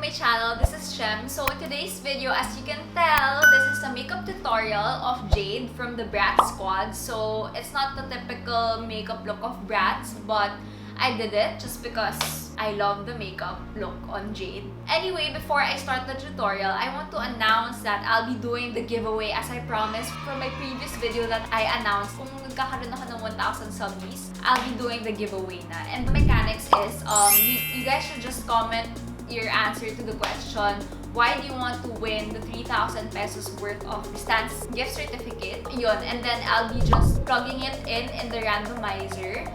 my channel. This is Shem. So in today's video, as you can tell, this is a makeup tutorial of Jade from the Bratz squad. So it's not the typical makeup look of Bratz, but I did it just because I love the makeup look on Jade. Anyway, before I start the tutorial, I want to announce that I'll be doing the giveaway as I promised from my previous video that I announced. Kung nagkakaroon ako ng 1,000 subbies, I'll be doing the giveaway na. And the mechanics is, you guys should just comment your answer to the question, why do you want to win the 3,000 pesos worth of Stance gift certificate? Yun, and then I'll be just plugging it in the randomizer.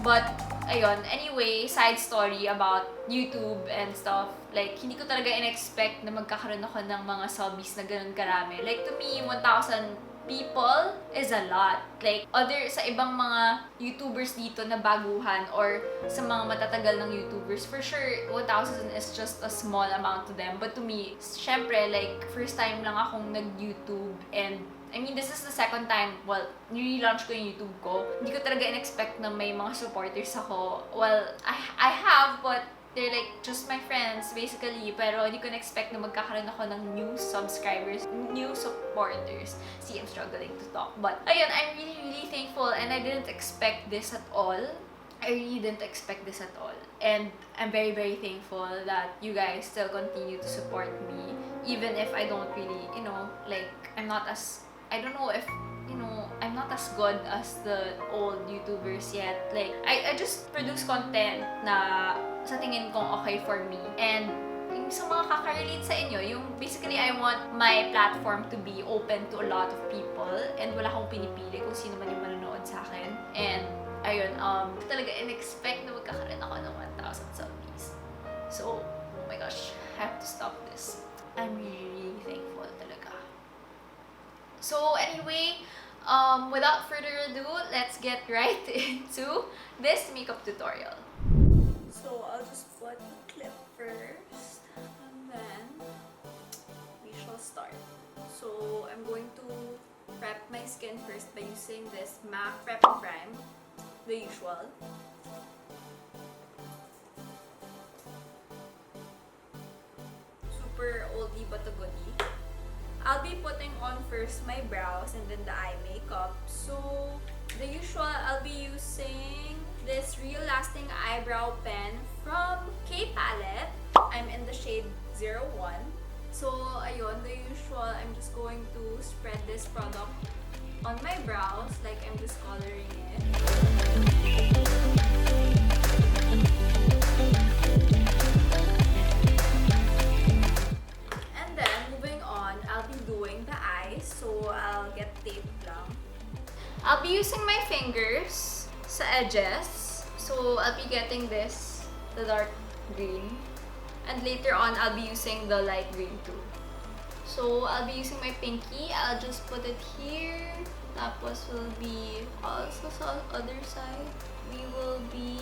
But ayun, anyway, side story about YouTube and stuff. Like, hindi ko talaga in-expect na magkakaroon ako ng mga subbies na ganun karami. Like, to me, 1,000 people is a lot. Like, sa ibang mga YouTubers dito na baguhan or sa mga matatagal ng YouTubers, for sure, 1,000 is just a small amount to them. But to me, syempre, like, first time lang akong nag-YouTube and I mean, this is the second time, well, nire-launch ko yung YouTube ko. Hindi ko talaga in-expect na may mga supporters ako. Well, I have, but they're like just my friends, basically. Pero hindi ko na-expect na magkakaroon ako ng new subscribers, new supporters. See, I'm struggling to talk. But, ayun, I'm really, really thankful and I didn't expect this at all. I really didn't expect this at all. And I'm very, very thankful that you guys still continue to support me. Even if I don't really, like, I'm not as good as the old YouTubers yet. Like, I just produce content na sa tingin kong okay for me. And yung sa mga kaka-relate sa inyo, yung basically I want my platform to be open to a lot of people and wala akong pinipili kung sino man yung manonood sa akin. And ayun, talaga in-expect na magkakaroon ako ng 1,000 subbies. So, oh my gosh, I have to stop this. I'm really, really thankful talaga. So anyway, without further ado, let's get right into this makeup tutorial. So I'll just put the clip first, and then we shall start. So I'm going to prep my skin first by using this MAC Prep and Prime, the usual. Super oldie but a goodie. I'll be putting on first my brows and then the eye makeup. So, the usual, I'll be using this Real Lasting Eyebrow pen from K Palette. I'm in the shade 01. So, ayun, the usual, I'm just going to spread this product on my brows like I'm just coloring it. So, I'll get tape lang. I'll be using my fingers sa edges. So, I'll be getting this, the dark green. And later on, I'll be using the light green too. So, I'll be using my pinky. I'll just put it here. Tapos, will be also sa other side. We will be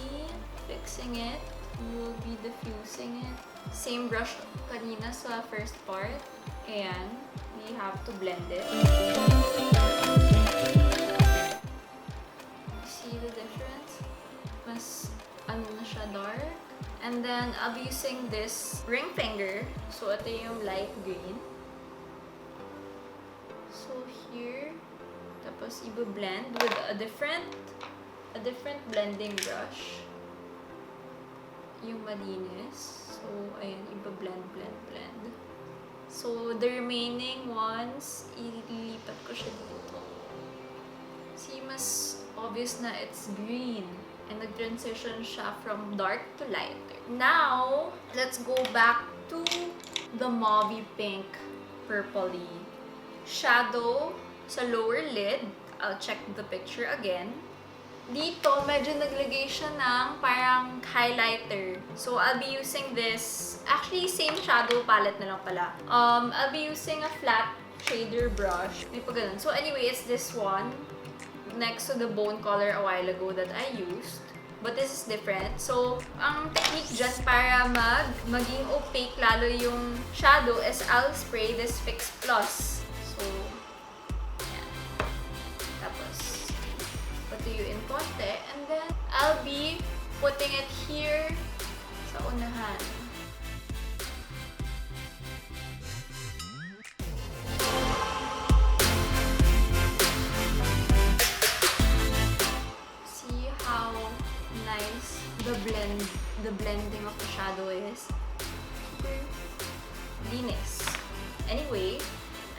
fixing it. We will be diffusing it. Same brush kanina sa first part. And we have to blend it. See the difference? Mas na siya dark. And then I'll be using this ring finger. So ito yung light green. So here, tapos i-blend with a different blending brush. Yung malinis. So ayun, i-blend, blend. So, the remaining ones, ililipat ko siya dito. See, mas obvious na it's green. And nag-transition siya from dark to lighter. Now, let's go back to the mauvey pink purpley shadow sa lower lid. I'll check the picture again. Dito, medyo naglagay siya ng parang highlighter. So, I'll be using this, actually, same shadow palette na lang pala. I'll be using a flat shader brush. May pa ganun. So, anyway, it's this one next to the bone color a while ago that I used. But this is different. So, ang technique dyan para maging opaque lalo yung shadow is I'll spray this Fix Plus. So, yan. Tapos, patuyuin konti. And then, I'll be putting it here sa unahan. the blending of the shadow is super linis. Anyway,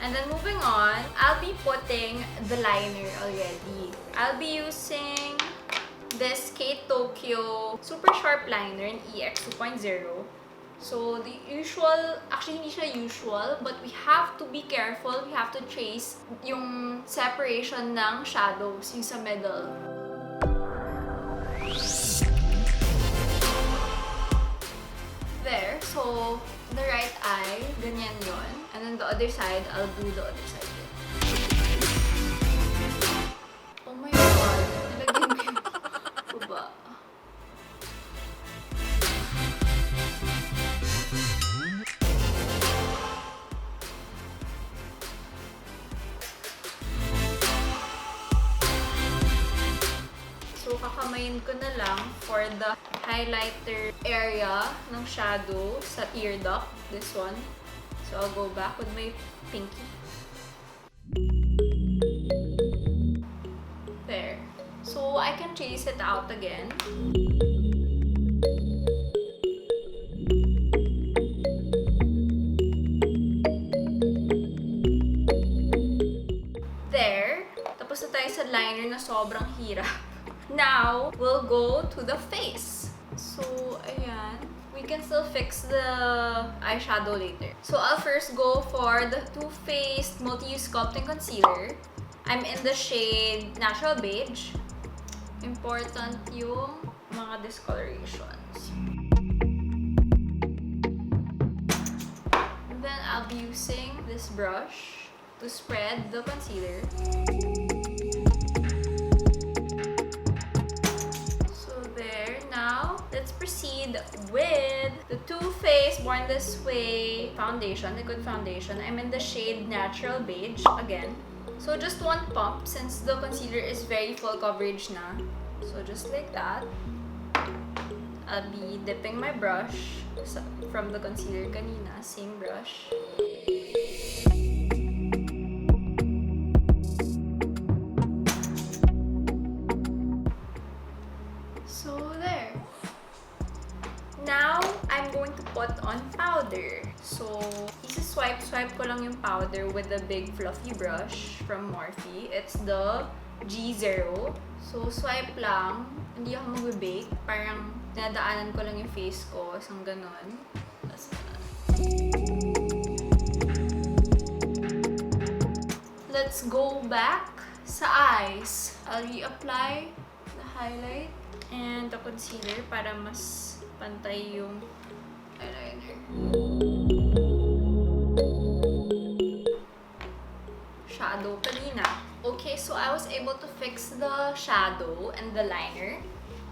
and then moving on, I'll be putting the liner already. I'll be using this Kate Tokyo Supersharp liner in EX 2.0. So the usual, actually hindi siya usual, but we have to be careful. We have to trace yung separation ng shadows, yung sa middle. There, so the right eye, ganyan yon. And then the other side, I'll do the other side. Oh my god, nalagyan ko yung baba. So, kakamayin ko na lang for the highlighter area ng shadow sa ear duct, this one. So, I'll go back with my pinky. There. So, I can chase it out again. There. Tapos na tayo sa liner na sobrang hirap. Now, we'll go to the face. So, ayan. We can still fix the eyeshadow later. So, I'll first go for the Too Faced Multi-Use Sculpting Concealer. I'm in the shade Natural Beige. Important yung mga discolorations. And then, I'll be using this brush to spread the concealer. Let's proceed with the Too Faced Born This Way foundation, liquid foundation. I'm in the shade Natural Beige again. So just one pump since the concealer is very full coverage na. So just like that. I'll be dipping my brush from the concealer kanina, same brush. Now, I'm going to put on powder. So, swipe ko lang yung powder with the big fluffy brush from Morphe. It's the G0. So, swipe lang. Hindi ako mag-bake. Parang nadaanan ko lang yung face ko. Isang ganon. Let's go back sa eyes. I'll reapply the highlight and the concealer para mas pantay yung eyeliner. Shadow kanina. Okay, so I was able to fix the shadow and the liner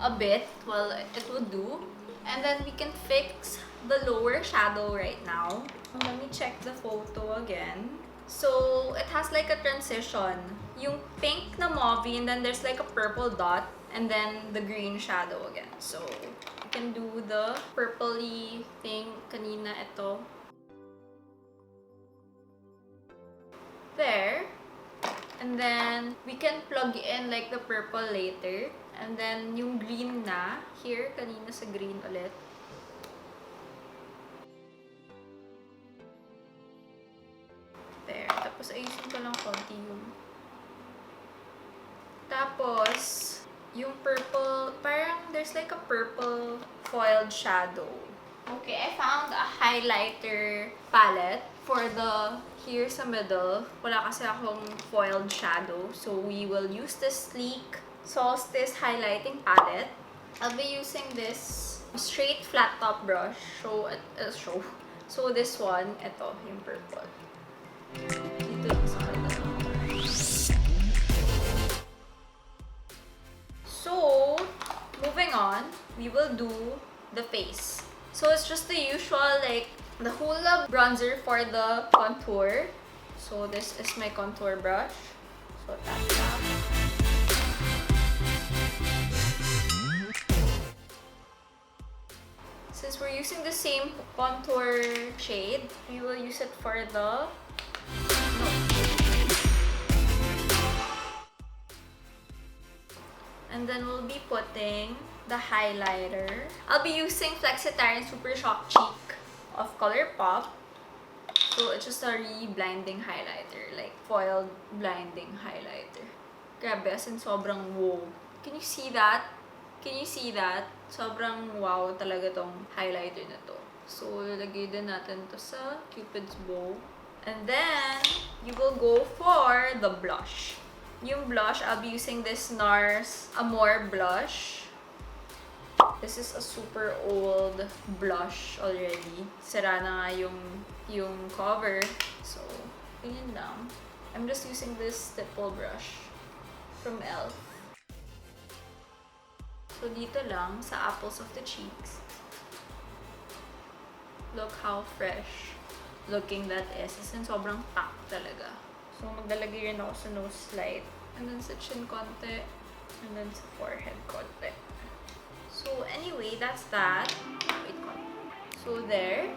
a bit. Well, it would do. And then we can fix the lower shadow right now. Let me check the photo again. So, it has like a transition. Yung pink na mauve, and then there's like a purple dot, and then the green shadow again. So, can do the purpley thing kanina ito. There. And then, we can plug in like the purple later. And then, yung green na, here, kanina sa green ulit. There. Tapos, ayusin ko lang konti yung. Tapos, yung purple, parang there's like a purple foiled shadow. Okay, I found a highlighter palette for the here sa middle. Wala kasi akong foiled shadow. So, we will use this sleek Solstice highlighting palette. I'll be using this straight flat top brush. So, this one, ito, yung purple. Dito yung sa middle. So, moving on, we will do the face. So, it's just the usual, like, the Hoola Bronzer for the contour. So, this is my contour brush. So, tap. Since we're using the same contour shade, we will use it for the And then we'll be putting the highlighter. I'll be using Flexitarian Supersharp Cheek of ColourPop. So it's just a re-blinding highlighter, like foiled blinding highlighter. Grabe, as in sobrang wow. Can you see that? Can you see that? Sobrang wow talaga tong highlighter na to. So, lalagay din natin to sa Cupid's bow. And then, you will go for the blush. Yung blush, I'll be using this NARS Amour blush. This is a super old blush already. Sira na nga yung cover. So, yun lang. I'm just using this stipple brush from e.l.f. So, dito lang sa apples of the cheeks. Look how fresh looking that is. As in, sobrang packed talaga. So, maglalagay rin ako sa nose slide. And then sa chin konti. And then sa forehead konti. So, anyway, that's that. Wait, konti. So, there.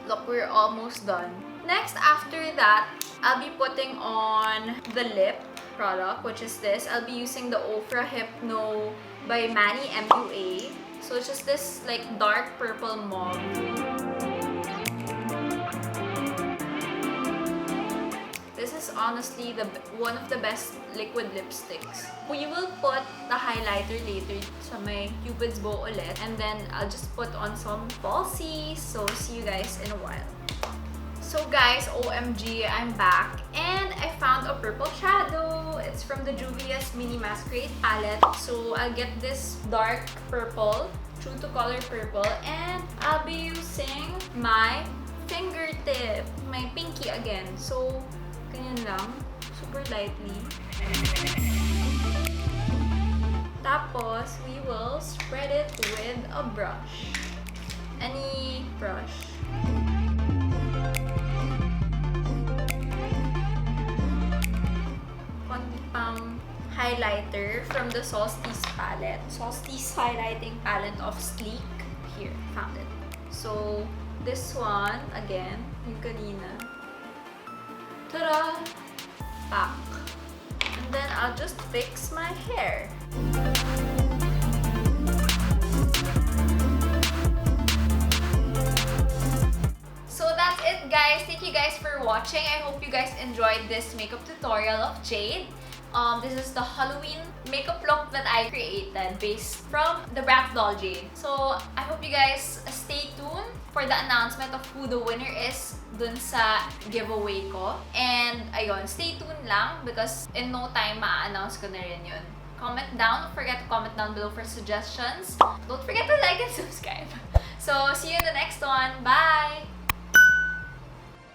Look, we're almost done. Next, after that, I'll be putting on the lip product, which is this. I'll be using the OFRA Hypno by MANNYMUA. So, it's just this, like, dark purple mauve. This is honestly one of the best liquid lipsticks. We will put the highlighter later sa may Cupid's bow ulit. And then, I'll just put on some falsies. So, see you guys in a while. So guys, OMG, I'm back. And I found a purple shadow. It's from the Juvia's Mini Masquerade palette. So, I'll get this dark purple, true to color purple. And I'll be using my fingertip, my pinky again. So, ganyan lang. Super lightly. Tapos, we will spread it with a brush. Any brush. Konti pang highlighter from the Solstice palette. Solstice highlighting palette of Sleek. Here, found it. So, this one, again, yung kanina. Ta-da! Pack. And then, I'll just fix my hair. So that's it, guys. Thank you guys for watching. I hope you guys enjoyed this makeup tutorial of Jade. This is the Halloween makeup look that I created based from the Bratz doll Jade. So I hope you guys stay tuned for the announcement of who the winner is dun sa giveaway ko. And ayun, stay tuned lang because in no time ma-announce ko na rin yun. Comment down. Don't forget to comment down below for suggestions. Don't forget to like and subscribe. So see you in the next one. Bye!